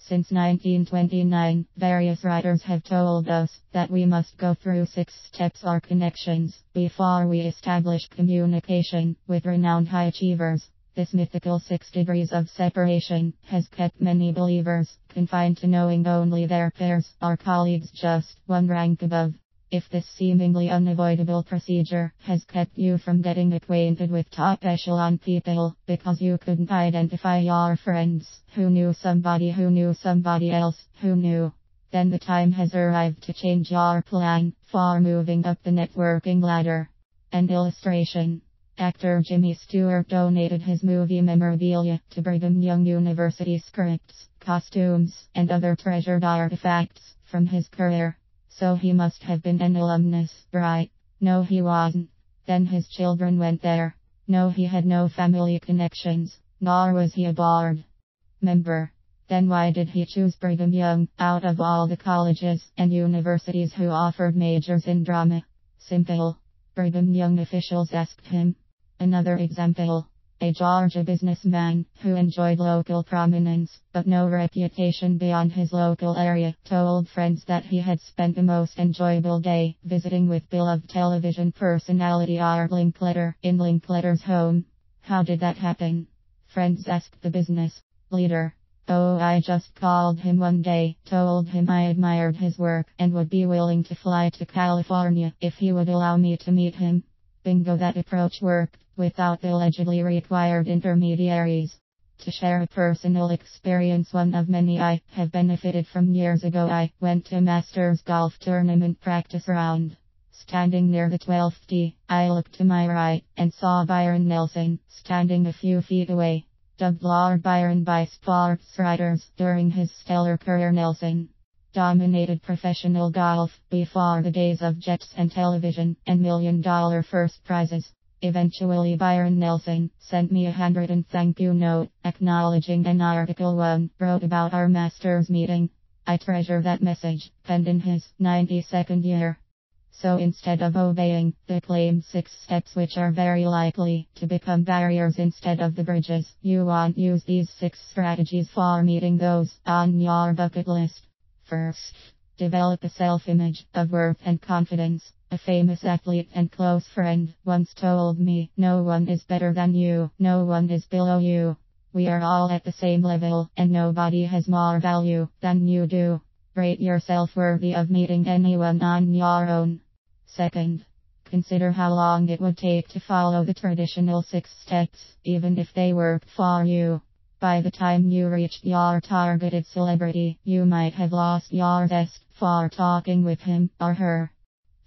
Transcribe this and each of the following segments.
Since 1929, various writers have told us that we must go through 6 steps or connections before we establish communication with renowned high achievers. This mythical 6 degrees of separation has kept many believers confined to knowing only their peers or colleagues just one rank above. If this seemingly unavoidable procedure has kept you from getting acquainted with top echelon people because you couldn't identify your friends who knew somebody else who knew, then the time has arrived to change your plan for moving up the networking ladder. An illustration. Actor Jimmy Stewart donated his movie memorabilia to Brigham Young University scripts, costumes, and other treasured artifacts from his career. So he must have been an alumnus, right? No, he wasn't. Then his children went there. No, he had no family connections, nor was he a board member. Then why did he choose Brigham Young out of all the colleges and universities who offered majors in drama? Simple. Brigham Young officials asked him. Another example. A Georgia businessman who enjoyed local prominence but no reputation beyond his local area told friends that he had spent a most enjoyable day visiting with beloved television personality Art Linkletter in Linkletter's home. How did that happen? Friends asked the business leader. Oh, I just called him one day, told him I admired his work and would be willing to fly to California if he would allow me to meet him. Bingo, that approach worked without the allegedly required intermediaries. To share a personal experience, one of many I have benefited from years ago, I went to a Masters golf tournament practice round. Standing near the 12th tee, I looked to my right and saw Byron Nelson standing a few feet away. Dubbed Lord Byron by sports writers during his stellar career, Nelson dominated professional golf before the days of jets and television and $1 million first prizes. Eventually Byron Nelson sent me a handwritten thank you note acknowledging an article one wrote about our Masters meeting. I treasure that message, penned in his 92nd year. So instead of obeying the claimed 6 steps which are very likely to become barriers instead of the bridges, you want to use these 6 strategies for meeting those on your bucket list. First, develop a self-image of worth and confidence. A famous athlete and close friend once told me, no one is better than you, no one is below you. We are all at the same level, and nobody has more value than you do. Rate yourself worthy of meeting anyone on your own. Second, consider how long it would take to follow the traditional 6 steps, even if they worked for you. By the time you reached your targeted celebrity, you might have lost your zest for talking with him or her.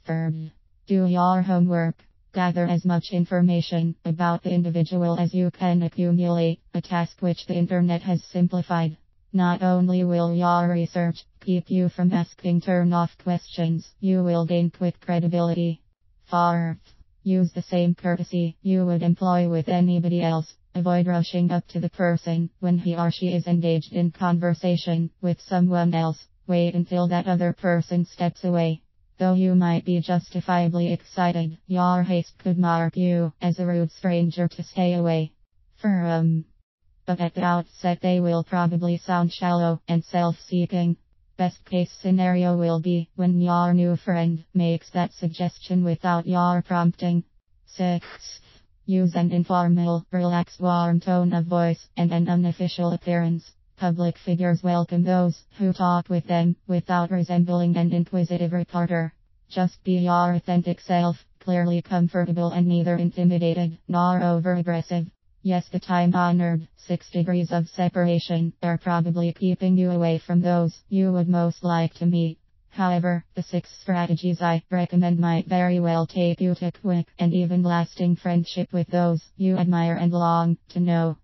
Third, do your homework. Gather as much information about the individual as you can accumulate, a task which the internet has simplified. Not only will your research keep you from asking turn-off questions, you will gain quick credibility. Fourth, use the same courtesy you would employ with anybody else. Avoid rushing up to the person when he or she is engaged in conversation with someone else. Wait until that other person steps away. Though you might be justifiably excited, your haste could mark you as a rude stranger to stay away from. But at the outset they will probably sound shallow and self-seeking. Best case scenario will be when your new friend makes that suggestion without your prompting. Sixth, use an informal, relaxed, warm tone of voice and an unofficial appearance. Public figures welcome those who talk with them without resembling an inquisitive reporter. Just be your authentic self, clearly comfortable and neither intimidated nor over-aggressive. Yes, the time-honored 6 degrees of separation are probably keeping you away from those you would most like to meet. However, the 6 strategies I recommend might very well take you to quick and even lasting friendship with those you admire and long to know.